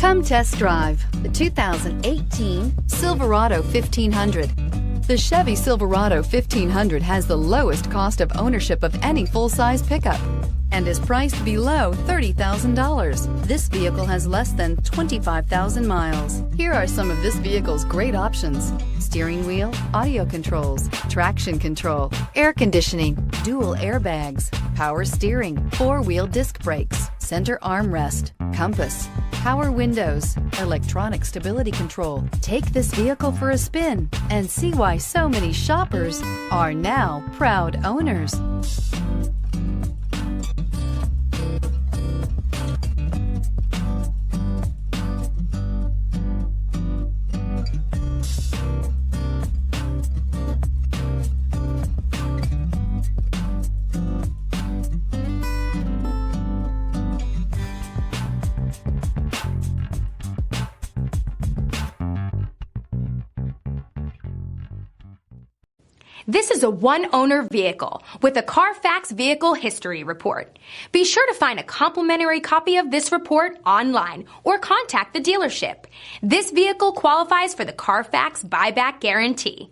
Come test drive the 2018 Silverado 1500. The Chevy Silverado 1500 has the lowest cost of ownership of any full-size pickup and is priced below $30,000. This vehicle has less than 25,000 miles. Here are some of this vehicle's great options: steering wheel audio controls, traction control, air conditioning, dual airbags, power steering, four-wheel disc brakes, center armrest, compass, power windows, electronic stability control. Take this vehicle for a spin and see why so many shoppers are now proud owners. This is a one-owner vehicle with a Carfax Vehicle History Report. Be sure to find a complimentary copy of this report online or contact the dealership. This vehicle qualifies for the Carfax Buyback Guarantee.